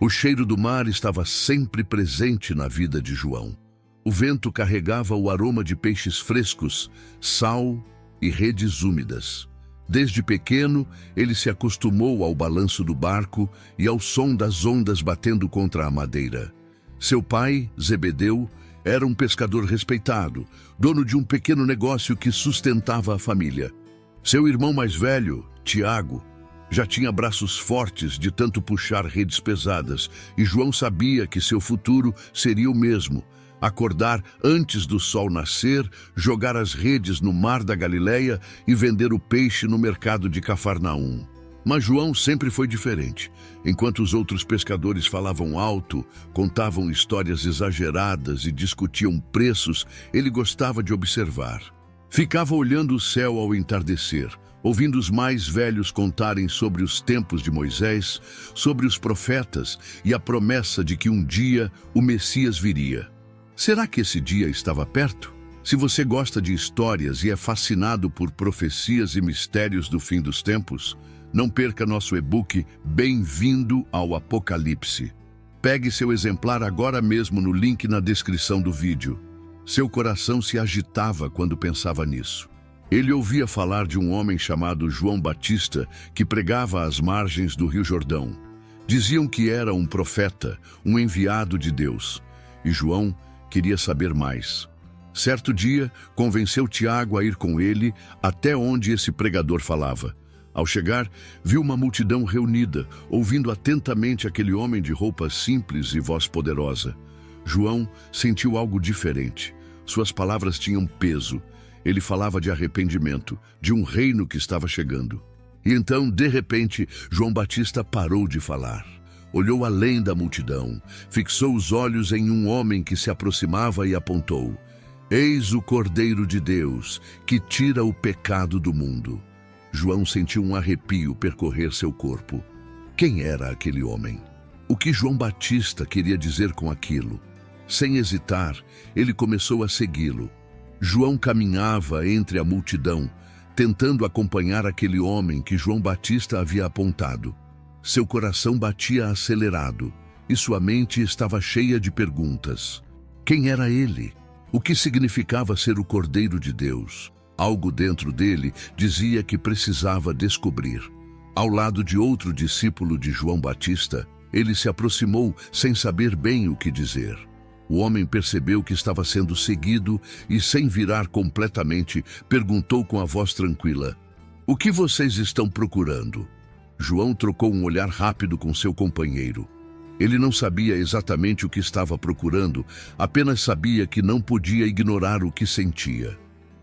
O cheiro do mar estava sempre presente na vida de João. O vento carregava o aroma de peixes frescos, sal e redes úmidas. Desde pequeno, ele se acostumou ao balanço do barco e ao som das ondas batendo contra a madeira. Seu pai, Zebedeu, era um pescador respeitado, dono de um pequeno negócio que sustentava a família. Seu irmão mais velho, Tiago, já tinha braços fortes de tanto puxar redes pesadas, e João sabia que seu futuro seria o mesmo: acordar antes do sol nascer, jogar as redes no mar da Galileia e vender o peixe no mercado de Cafarnaum. Mas João sempre foi diferente. Enquanto os outros pescadores falavam alto, contavam histórias exageradas e discutiam preços, ele gostava de observar. Ficava olhando o céu ao entardecer, ouvindo os mais velhos contarem sobre os tempos de Moisés, sobre os profetas e a promessa de que um dia o Messias viria. Será que esse dia estava perto? Se você gosta de histórias e é fascinado por profecias e mistérios do fim dos tempos, não perca nosso e-book Bem-vindo ao Apocalipse. Pegue seu exemplar agora mesmo no link na descrição do vídeo. Seu coração se agitava quando pensava nisso. Ele ouvia falar de um homem chamado João Batista que pregava às margens do Rio Jordão. Diziam que era um profeta, um enviado de Deus. E João queria saber mais. Certo dia, convenceu Tiago a ir com ele até onde esse pregador falava. Ao chegar, viu uma multidão reunida, ouvindo atentamente aquele homem de roupas simples e voz poderosa. João sentiu algo diferente. Suas palavras tinham peso. Ele falava de arrependimento, de um reino que estava chegando. E então, de repente, João Batista parou de falar. Olhou além da multidão, fixou os olhos em um homem que se aproximava e apontou: "Eis o Cordeiro de Deus, que tira o pecado do mundo." João sentiu um arrepio percorrer seu corpo. Quem era aquele homem? O que João Batista queria dizer com aquilo? Sem hesitar, ele começou a segui-lo. João caminhava entre a multidão, tentando acompanhar aquele homem que João Batista havia apontado. Seu coração batia acelerado e sua mente estava cheia de perguntas. Quem era ele? O que significava ser o Cordeiro de Deus? Algo dentro dele dizia que precisava descobrir. Ao lado de outro discípulo de João Batista, ele se aproximou sem saber bem o que dizer. O homem percebeu que estava sendo seguido e, sem virar completamente, perguntou com a voz tranquila: "O que vocês estão procurando?" João trocou um olhar rápido com seu companheiro. Ele não sabia exatamente o que estava procurando, apenas sabia que não podia ignorar o que sentia.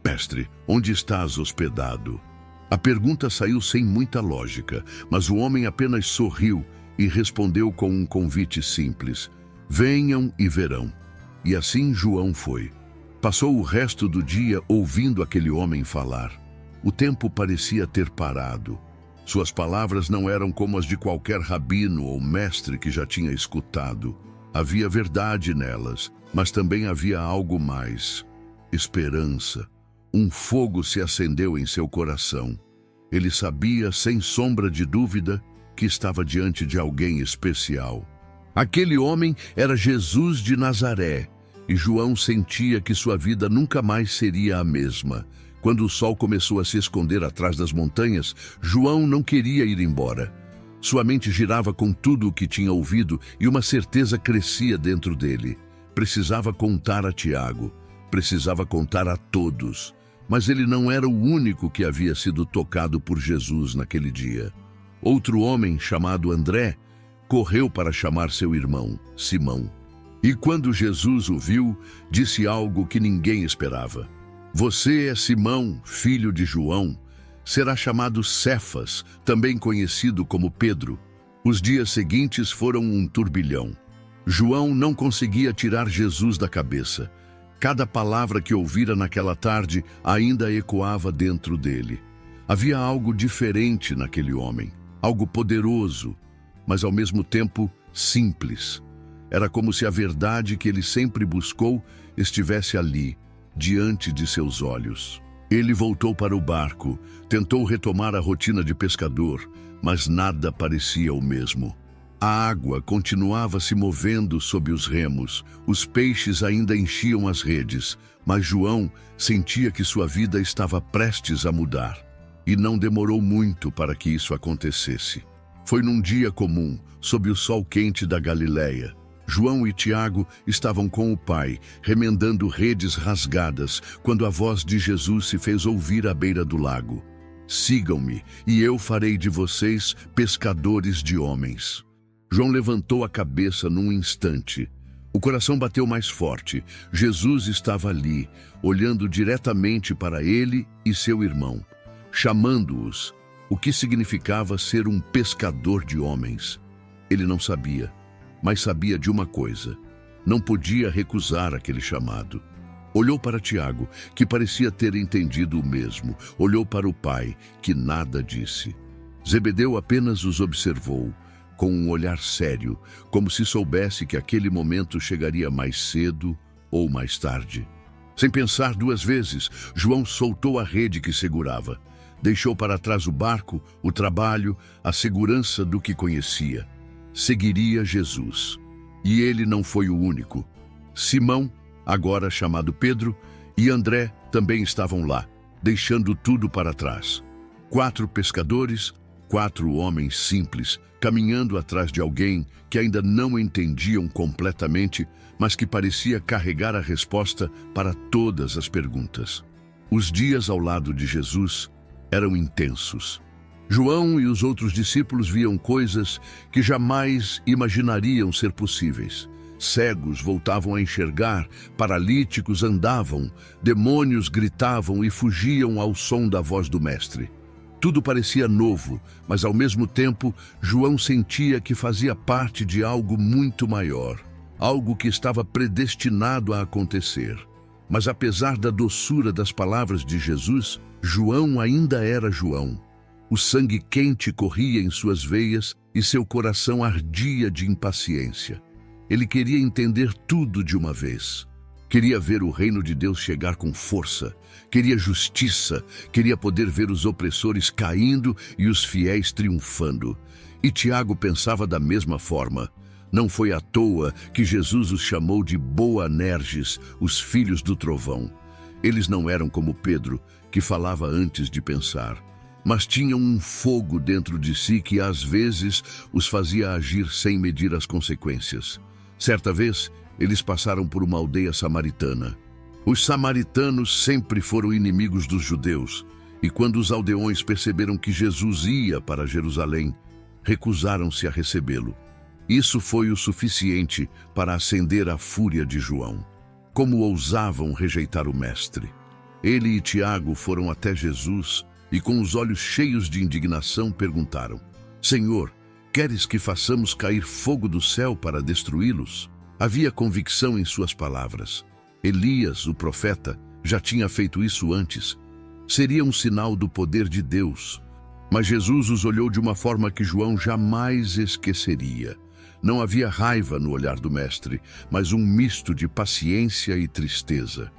"Mestre, onde estás hospedado?" A pergunta saiu sem muita lógica, mas o homem apenas sorriu e respondeu com um convite simples: "Venham e verão." E assim João foi. Passou o resto do dia ouvindo aquele homem falar. O tempo parecia ter parado. Suas palavras não eram como as de qualquer rabino ou mestre que já tinha escutado. Havia verdade nelas, mas também havia algo mais: esperança. Um fogo se acendeu em seu coração. Ele sabia, sem sombra de dúvida, que estava diante de alguém especial. Aquele homem era Jesus de Nazaré, e João sentia que sua vida nunca mais seria a mesma. Quando o sol começou a se esconder atrás das montanhas, João não queria ir embora. Sua mente girava com tudo o que tinha ouvido e uma certeza crescia dentro dele. Precisava contar a Tiago, precisava contar a todos. Mas ele não era o único que havia sido tocado por Jesus naquele dia. Outro homem, chamado André, correu para chamar seu irmão, Simão. E quando Jesus o viu, disse algo que ninguém esperava: "Você é Simão, filho de João. Será chamado Cefas, também conhecido como Pedro." Os dias seguintes foram um turbilhão. João não conseguia tirar Jesus da cabeça. Cada palavra que ouvira naquela tarde ainda ecoava dentro dele. Havia algo diferente naquele homem, algo poderoso, mas ao mesmo tempo simples. Era como se a verdade que ele sempre buscou estivesse ali, diante de seus olhos. Ele voltou para o barco, tentou retomar a rotina de pescador, mas nada parecia o mesmo. A água continuava se movendo sob os remos, os peixes ainda enchiam as redes, mas João sentia que sua vida estava prestes a mudar. E não demorou muito para que isso acontecesse. Foi num dia comum, sob o sol quente da Galileia. João e Tiago estavam com o pai, remendando redes rasgadas, quando a voz de Jesus se fez ouvir à beira do lago. Sigam-me, e eu farei de vocês pescadores de homens. João levantou a cabeça num instante. O coração bateu mais forte. Jesus estava ali, olhando diretamente para ele e seu irmão, chamando-os, o que significava ser um pescador de homens. Ele não sabia, mas sabia de uma coisa: não podia recusar aquele chamado. Olhou para Tiago, que parecia ter entendido o mesmo. Olhou para o pai, que nada disse. Zebedeu apenas os observou, com um olhar sério, como se soubesse que aquele momento chegaria mais cedo ou mais tarde. Sem pensar duas vezes, João soltou a rede que segurava. Deixou para trás o barco, o trabalho, a segurança do que conhecia. Seguiria Jesus. E ele não foi o único. Simão, agora chamado Pedro, e André também estavam lá, deixando tudo para trás. 4 pescadores, 4 homens simples, caminhando atrás de alguém que ainda não entendiam completamente, mas que parecia carregar a resposta para todas as perguntas. Os dias ao lado de Jesus eram intensos. João e os outros discípulos viam coisas que jamais imaginariam ser possíveis. Cegos voltavam a enxergar, paralíticos andavam, demônios gritavam e fugiam ao som da voz do Mestre. Tudo parecia novo, mas ao mesmo tempo, João sentia que fazia parte de algo muito maior, algo que estava predestinado a acontecer. Mas apesar da doçura das palavras de Jesus, João ainda era João. O sangue quente corria em suas veias e seu coração ardia de impaciência. Ele queria entender tudo de uma vez. Queria ver o reino de Deus chegar com força. Queria justiça. Queria poder ver os opressores caindo e os fiéis triunfando. E Tiago pensava da mesma forma. Não foi à toa que Jesus os chamou de Boanerges, os filhos do trovão. Eles não eram como Pedro, que falava antes de pensar, mas tinham um fogo dentro de si que às vezes os fazia agir sem medir as consequências. Certa vez, eles passaram por uma aldeia samaritana. Os samaritanos sempre foram inimigos dos judeus, e quando os aldeões perceberam que Jesus ia para Jerusalém, recusaram-se a recebê-lo. Isso foi o suficiente para acender a fúria de João. Como ousavam rejeitar o Mestre? Ele e Tiago foram até Jesus e, com os olhos cheios de indignação, perguntaram: Senhor, queres que façamos cair fogo do céu para destruí-los? Havia convicção em suas palavras. Elias, o profeta, já tinha feito isso antes. Seria um sinal do poder de Deus. Mas Jesus os olhou de uma forma que João jamais esqueceria. Não havia raiva no olhar do Mestre, mas um misto de paciência e tristeza.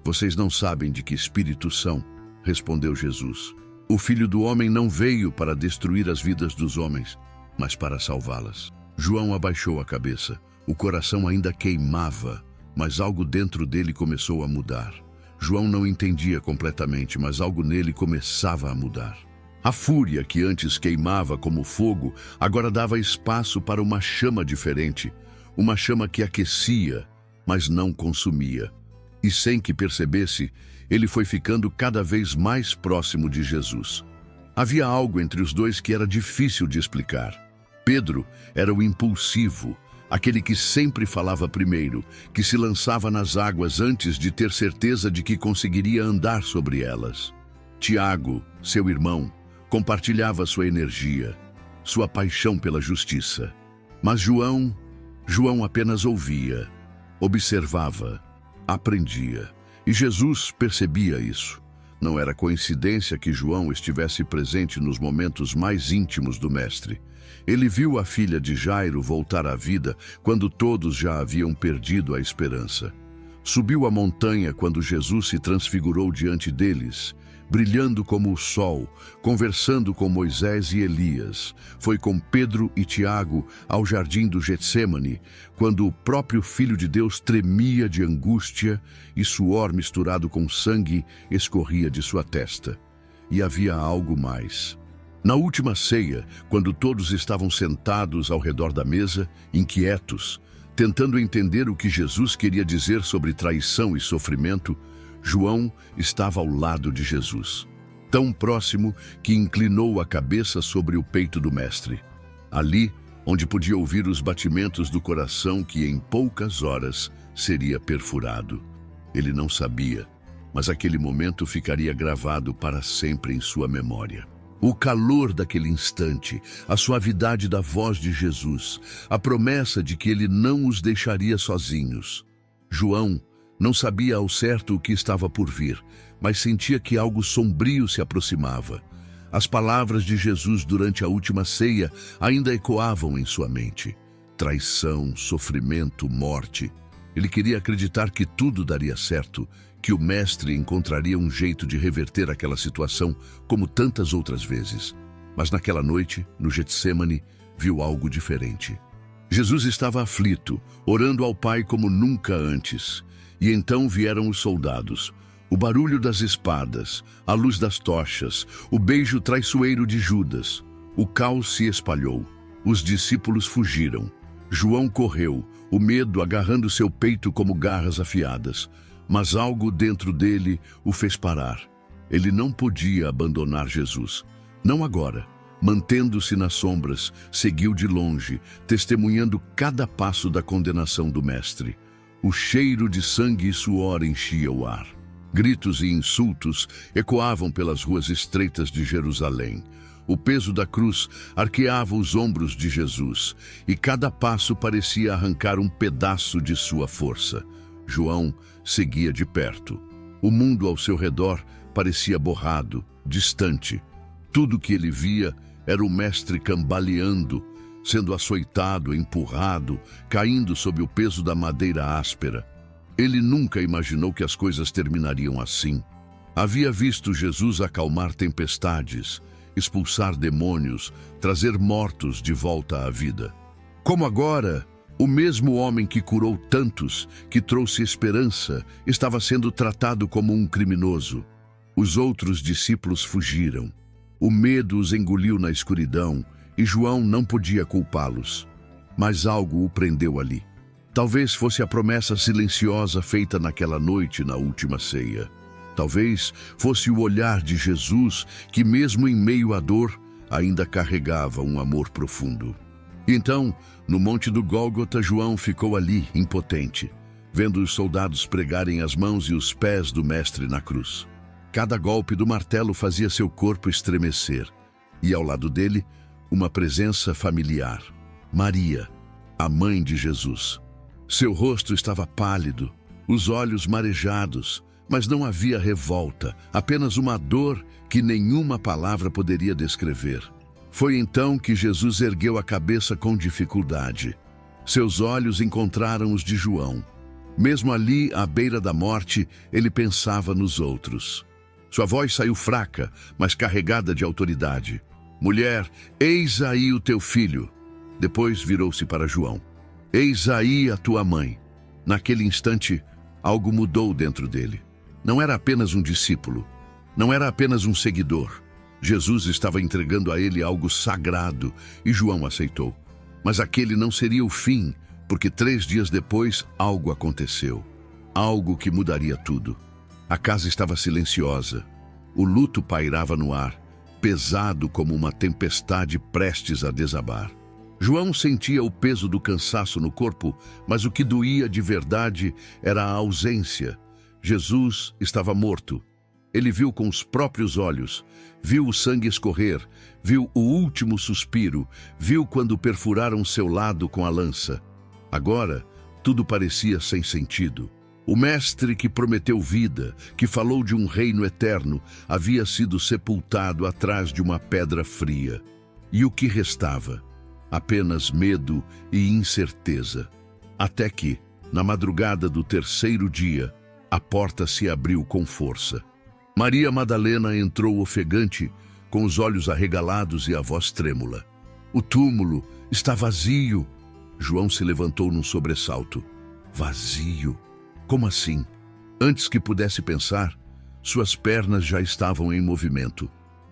Vocês não sabem de que espírito são, respondeu Jesus. O Filho do Homem não veio para destruir as vidas dos homens, mas para salvá-las. João abaixou a cabeça. O coração ainda queimava, mas algo dentro dele começou a mudar. João não entendia completamente, mas algo nele começava a mudar. A fúria que antes queimava como fogo, agora dava espaço para uma chama diferente, uma chama que aquecia, mas não consumia. E sem que percebesse, ele foi ficando cada vez mais próximo de Jesus. Havia algo entre os dois que era difícil de explicar. Pedro era o impulsivo, aquele que sempre falava primeiro, que se lançava nas águas antes de ter certeza de que conseguiria andar sobre elas. Tiago, seu irmão, compartilhava sua energia, sua paixão pela justiça. Mas João apenas ouvia, observava, aprendia. E Jesus percebia isso. Não era coincidência que João estivesse presente nos momentos mais íntimos do Mestre. Ele viu a filha de Jairo voltar à vida quando todos já haviam perdido a esperança. Subiu a montanha quando Jesus se transfigurou diante deles, brilhando como o sol, conversando com Moisés e Elias. Foi com Pedro e Tiago ao jardim do Getsêmani, quando o próprio Filho de Deus tremia de angústia e suor misturado com sangue escorria de sua testa. E havia algo mais. Na última ceia, quando todos estavam sentados ao redor da mesa, inquietos, tentando entender o que Jesus queria dizer sobre traição e sofrimento, João estava ao lado de Jesus, tão próximo que inclinou a cabeça sobre o peito do mestre. Ali, onde podia ouvir os batimentos do coração que em poucas horas seria perfurado. Ele não sabia, mas aquele momento ficaria gravado para sempre em sua memória. O calor daquele instante, a suavidade da voz de Jesus, a promessa de que ele não os deixaria sozinhos. João não sabia ao certo o que estava por vir, mas sentia que algo sombrio se aproximava. As palavras de Jesus durante a última ceia ainda ecoavam em sua mente. Traição, sofrimento, morte. Ele queria acreditar que tudo daria certo, que o mestre encontraria um jeito de reverter aquela situação como tantas outras vezes. Mas naquela noite, no Getsêmani, viu algo diferente. Jesus estava aflito, orando ao Pai como nunca antes. E então vieram os soldados, o barulho das espadas, a luz das tochas, o beijo traiçoeiro de Judas. O caos se espalhou. Os discípulos fugiram. João correu, o medo agarrando seu peito como garras afiadas. Mas algo dentro dele o fez parar. Ele não podia abandonar Jesus. Não agora. Mantendo-se nas sombras, seguiu de longe, testemunhando cada passo da condenação do mestre. O cheiro de sangue e suor enchia o ar. Gritos e insultos ecoavam pelas ruas estreitas de Jerusalém. O peso da cruz arqueava os ombros de Jesus, e cada passo parecia arrancar um pedaço de sua força. João seguia de perto. O mundo ao seu redor parecia borrado, distante. Tudo que ele via era o mestre cambaleando, sendo açoitado, empurrado, caindo sob o peso da madeira áspera. Ele nunca imaginou que as coisas terminariam assim. Havia visto Jesus acalmar tempestades, expulsar demônios, trazer mortos de volta à vida. Como agora, o mesmo homem que curou tantos, que trouxe esperança, estava sendo tratado como um criminoso. Os outros discípulos fugiram. O medo os engoliu na escuridão, e João não podia culpá-los. Mas algo o prendeu ali. Talvez fosse a promessa silenciosa feita naquela noite na última ceia. Talvez fosse o olhar de Jesus que, mesmo em meio à dor, ainda carregava um amor profundo. Então, no Monte do Gólgota, João ficou ali, impotente, vendo os soldados pregarem as mãos e os pés do mestre na cruz. Cada golpe do martelo fazia seu corpo estremecer, e ao lado dele, uma presença familiar. Maria, a mãe de Jesus. Seu rosto estava pálido, os olhos marejados, mas não havia revolta, apenas uma dor que nenhuma palavra poderia descrever. Foi então que Jesus ergueu a cabeça com dificuldade. Seus olhos encontraram os de João. Mesmo ali, à beira da morte, ele pensava nos outros. Sua voz saiu fraca, mas carregada de autoridade. Mulher, eis aí o teu filho. Depois virou-se para João. Eis aí a tua mãe. Naquele instante, algo mudou dentro dele. Não era apenas um discípulo. Não era apenas um seguidor. Jesus estava entregando a ele algo sagrado e João aceitou. Mas aquele não seria o fim, porque 3 dias depois algo aconteceu. Algo que mudaria tudo. A casa estava silenciosa. O luto pairava no ar, pesado como uma tempestade prestes a desabar. João sentia o peso do cansaço no corpo, mas o que doía de verdade era a ausência. Jesus estava morto. Ele viu com os próprios olhos, viu o sangue escorrer, viu o último suspiro, viu quando perfuraram seu lado com a lança. Agora, tudo parecia sem sentido. O mestre que prometeu vida, que falou de um reino eterno, havia sido sepultado atrás de uma pedra fria. E o que restava? Apenas medo e incerteza. Até que, na madrugada do 3º dia, a porta se abriu com força. Maria Madalena entrou ofegante, com os olhos arregalados e a voz trêmula. O túmulo está vazio. João se levantou num sobressalto. Vazio? Como assim? Antes que pudesse pensar, suas pernas já estavam em movimento.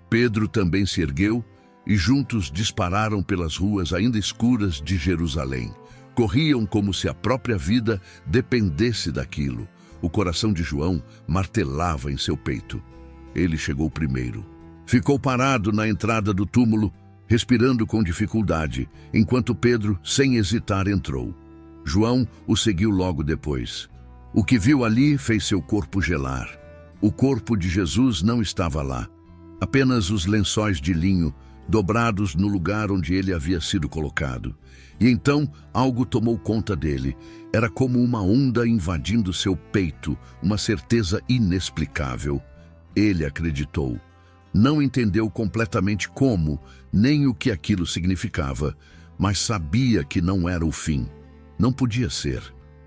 Pedro também se ergueu e juntos dispararam pelas ruas ainda escuras de Jerusalém. Corriam como se a própria vida dependesse daquilo. O coração de João martelava em seu peito. Ele chegou primeiro. Ficou parado na entrada do túmulo, respirando com dificuldade, enquanto Pedro, sem hesitar, entrou. João o seguiu logo depois. O que viu ali fez seu corpo gelar. O corpo de Jesus não estava lá. Apenas os lençóis de linho, dobrados no lugar onde ele havia sido colocado. E então algo tomou conta dele. Era como uma onda invadindo seu peito, uma certeza inexplicável. Ele acreditou. Não entendeu completamente como, nem o que aquilo significava, mas sabia que não era o fim. Não podia ser.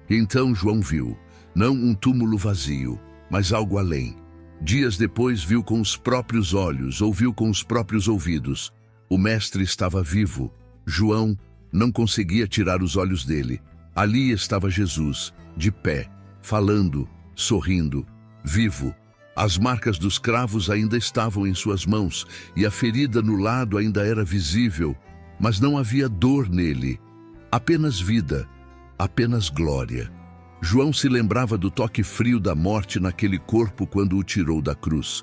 E então João viu, não um túmulo vazio, mas algo além. Dias depois viu com os próprios olhos, ouviu com os próprios ouvidos. O Mestre estava vivo. João não conseguia tirar os olhos dele. Ali estava Jesus, de pé, falando, sorrindo, vivo. As marcas dos cravos ainda estavam em suas mãos e a ferida no lado ainda era visível, mas não havia dor nele. Apenas vida, apenas glória. João se lembrava do toque frio da morte naquele corpo quando o tirou da cruz.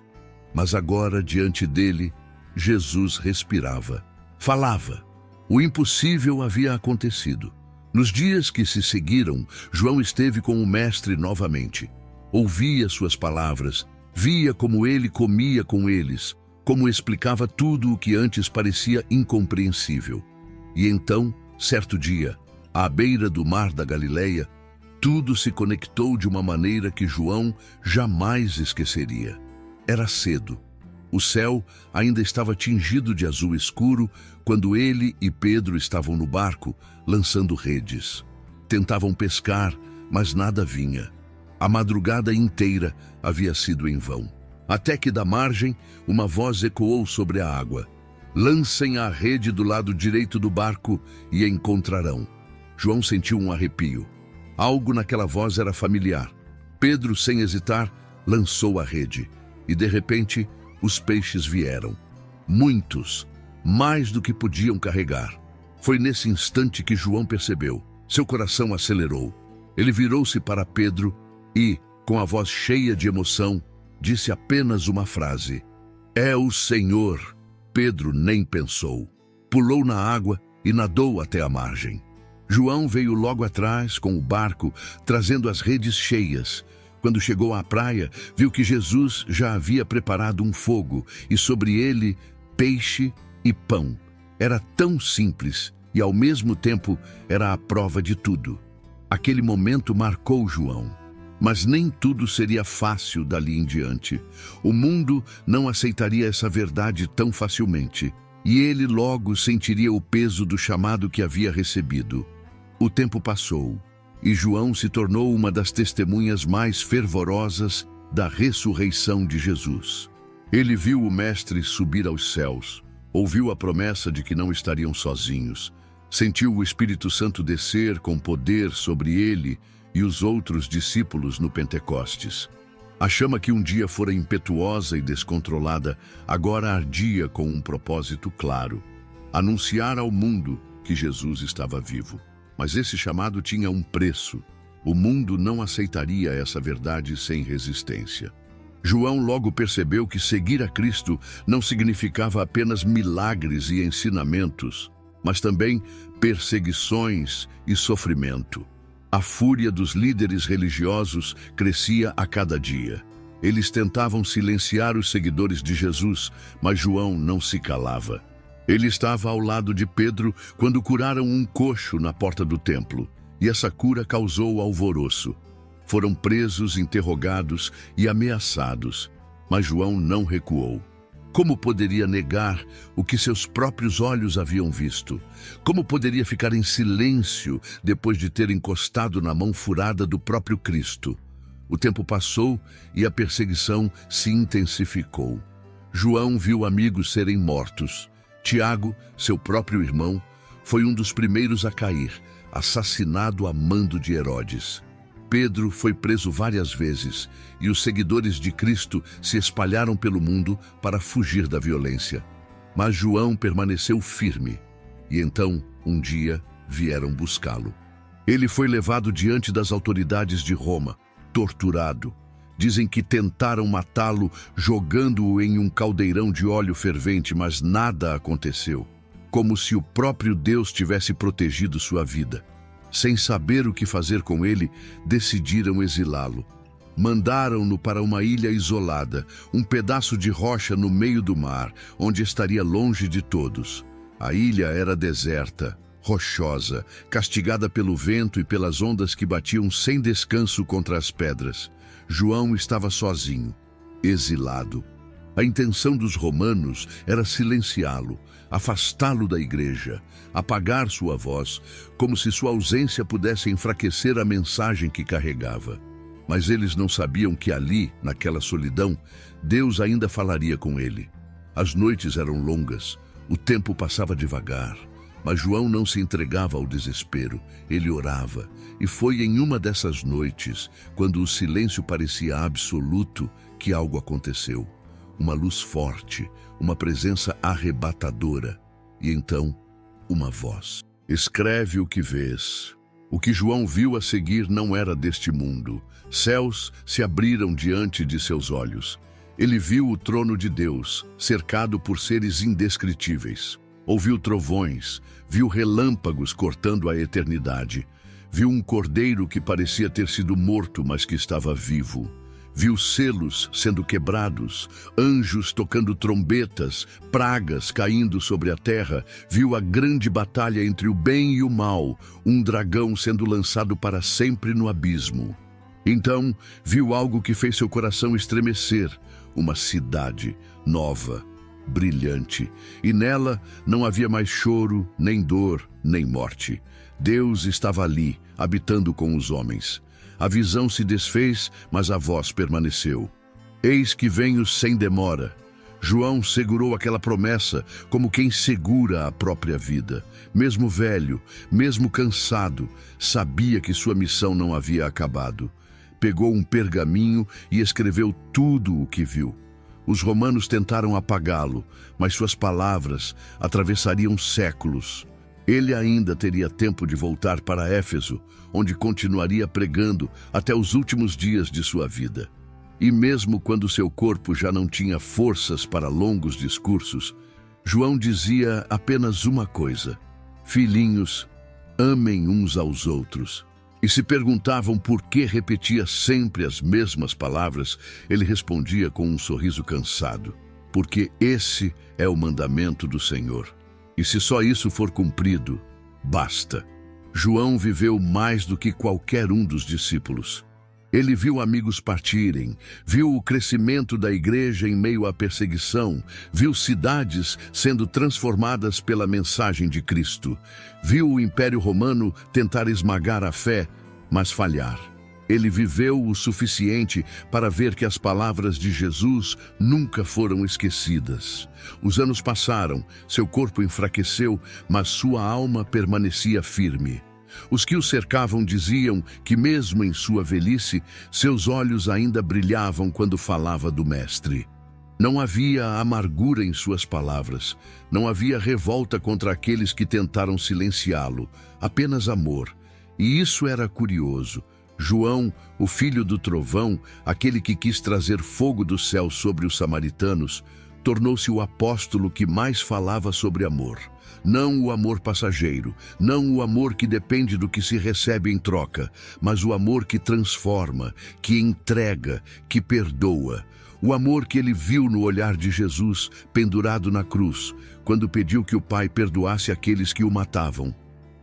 Mas agora, diante dele, Jesus respirava, falava. O impossível havia acontecido. Nos dias que se seguiram, João esteve com o Mestre novamente. Ouvia suas palavras, via como ele comia com eles, como explicava tudo o que antes parecia incompreensível. E então, certo dia, à beira do mar da Galileia, tudo se conectou de uma maneira que João jamais esqueceria. Era cedo. O céu ainda estava tingido de azul escuro quando ele e Pedro estavam no barco, lançando redes. Tentavam pescar, mas nada vinha. A madrugada inteira havia sido em vão. Até que da margem, uma voz ecoou sobre a água. Lancem a rede do lado direito do barco e encontrarão. João sentiu um arrepio. Algo naquela voz era familiar. Pedro, sem hesitar, lançou a rede. E de repente, os peixes vieram. Muitos, mais do que podiam carregar. Foi nesse instante que João percebeu. Seu coração acelerou. Ele virou-se para Pedro e, com a voz cheia de emoção, disse apenas uma frase. É o Senhor. Pedro nem pensou. Pulou na água e nadou até a margem. João veio logo atrás com o barco, trazendo as redes cheias. Quando chegou à praia, viu que Jesus já havia preparado um fogo e sobre ele peixe e pão. Era tão simples e ao mesmo tempo era a prova de tudo. Aquele momento marcou João. Mas nem tudo seria fácil dali em diante. O mundo não aceitaria essa verdade tão facilmente. E ele logo sentiria o peso do chamado que havia recebido. O tempo passou, e João se tornou uma das testemunhas mais fervorosas da ressurreição de Jesus. Ele viu o Mestre subir aos céus, ouviu a promessa de que não estariam sozinhos, sentiu o Espírito Santo descer com poder sobre ele e os outros discípulos no Pentecostes. A chama que um dia fora impetuosa e descontrolada, agora ardia com um propósito claro: anunciar ao mundo que Jesus estava vivo. Mas esse chamado tinha um preço. O mundo não aceitaria essa verdade sem resistência. João logo percebeu que seguir a Cristo não significava apenas milagres e ensinamentos, mas também perseguições e sofrimento. A fúria dos líderes religiosos crescia a cada dia. Eles tentavam silenciar os seguidores de Jesus, mas João não se calava. Ele estava ao lado de Pedro quando curaram um coxo na porta do templo, e essa cura causou alvoroço. Foram presos, interrogados e ameaçados, mas João não recuou. Como poderia negar o que seus próprios olhos haviam visto? Como poderia ficar em silêncio depois de ter encostado na mão furada do próprio Cristo? O tempo passou e a perseguição se intensificou. João viu amigos serem mortos. Tiago, seu próprio irmão, foi um dos primeiros a cair, assassinado a mando de Herodes. Pedro foi preso várias vezes e os seguidores de Cristo se espalharam pelo mundo para fugir da violência. Mas João permaneceu firme e então, um dia, vieram buscá-lo. Ele foi levado diante das autoridades de Roma, torturado. Dizem que tentaram matá-lo jogando-o em um caldeirão de óleo fervente, mas nada aconteceu, como se o próprio Deus tivesse protegido sua vida. Sem saber o que fazer com ele, decidiram exilá-lo. Mandaram-no para uma ilha isolada, um pedaço de rocha no meio do mar, onde estaria longe de todos. A ilha era deserta, rochosa, castigada pelo vento e pelas ondas que batiam sem descanso contra as pedras. João estava sozinho, exilado. A intenção dos romanos era silenciá-lo, afastá-lo da igreja, apagar sua voz, como se sua ausência pudesse enfraquecer a mensagem que carregava. Mas eles não sabiam que ali, naquela solidão, Deus ainda falaria com ele. As noites eram longas, o tempo passava devagar, mas João não se entregava ao desespero, ele orava. E foi em uma dessas noites, quando o silêncio parecia absoluto, que algo aconteceu. Uma luz forte, uma presença arrebatadora. E então, uma voz. Escreve o que vês. O que João viu a seguir não era deste mundo. Céus se abriram diante de seus olhos. Ele viu o trono de Deus, cercado por seres indescritíveis. Ouviu trovões, viu relâmpagos cortando a eternidade. Viu um cordeiro que parecia ter sido morto, mas que estava vivo. Viu selos sendo quebrados, anjos tocando trombetas, pragas caindo sobre a terra. Viu a grande batalha entre o bem e o mal, um dragão sendo lançado para sempre no abismo. Então, viu algo que fez seu coração estremecer, uma cidade nova, brilhante, e nela não havia mais choro, nem dor, nem morte. Deus estava ali, habitando com os homens. A visão se desfez, mas a voz permaneceu. Eis que venho sem demora. João segurou aquela promessa como quem segura a própria vida. Mesmo velho, mesmo cansado, sabia que sua missão não havia acabado. Pegou um pergaminho e escreveu tudo o que viu. Os romanos tentaram apagá-lo, mas suas palavras atravessariam séculos. Ele ainda teria tempo de voltar para Éfeso, onde continuaria pregando até os últimos dias de sua vida. E mesmo quando seu corpo já não tinha forças para longos discursos, João dizia apenas uma coisa: filhinhos, amem uns aos outros. E se perguntavam por que repetia sempre as mesmas palavras, ele respondia com um sorriso cansado: porque esse é o mandamento do Senhor. E se só isso for cumprido, basta. João viveu mais do que qualquer um dos discípulos. Ele viu amigos partirem, viu o crescimento da igreja em meio à perseguição, viu cidades sendo transformadas pela mensagem de Cristo, viu o Império Romano tentar esmagar a fé, mas falhar. Ele viveu o suficiente para ver que as palavras de Jesus nunca foram esquecidas. Os anos passaram, seu corpo enfraqueceu, mas sua alma permanecia firme. Os que o cercavam diziam que, mesmo em sua velhice, seus olhos ainda brilhavam quando falava do Mestre. Não havia amargura em suas palavras, não havia revolta contra aqueles que tentaram silenciá-lo, apenas amor. E isso era curioso. João, o filho do trovão, aquele que quis trazer fogo do céu sobre os samaritanos, tornou-se o apóstolo que mais falava sobre amor. Não o amor passageiro, não o amor que depende do que se recebe em troca, mas o amor que transforma, que entrega, que perdoa. O amor que ele viu no olhar de Jesus, pendurado na cruz, quando pediu que o Pai perdoasse aqueles que o matavam.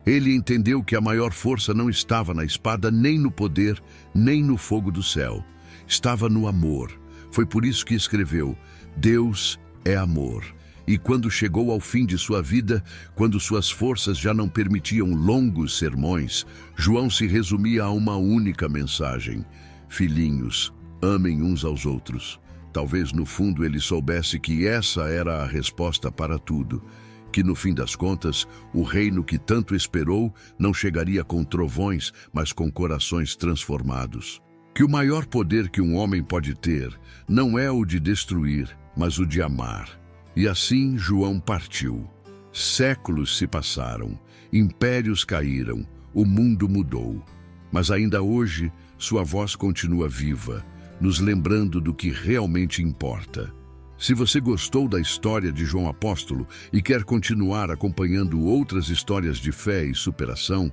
Ele entendeu que a maior força não estava na espada, nem no poder, nem no fogo do céu. Estava no amor. Foi por isso que escreveu: Deus é amor. E quando chegou ao fim de sua vida, quando suas forças já não permitiam longos sermões, João se resumia a uma única mensagem: Filhinhos, amem uns aos outros. Talvez no fundo ele soubesse que essa era a resposta para tudo, que no fim das contas, o reino que tanto esperou não chegaria com trovões, mas com corações transformados. Que o maior poder que um homem pode ter não é o de destruir, mas o de amar. E assim João partiu. Séculos se passaram, impérios caíram, o mundo mudou. Mas ainda hoje, sua voz continua viva, nos lembrando do que realmente importa. Se você gostou da história de João Apóstolo e quer continuar acompanhando outras histórias de fé e superação,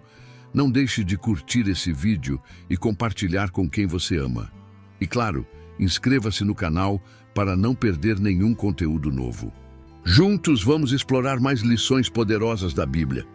não deixe de curtir esse vídeo e compartilhar com quem você ama. E claro, inscreva-se no canal para não perder nenhum conteúdo novo. Juntos vamos explorar mais lições poderosas da Bíblia.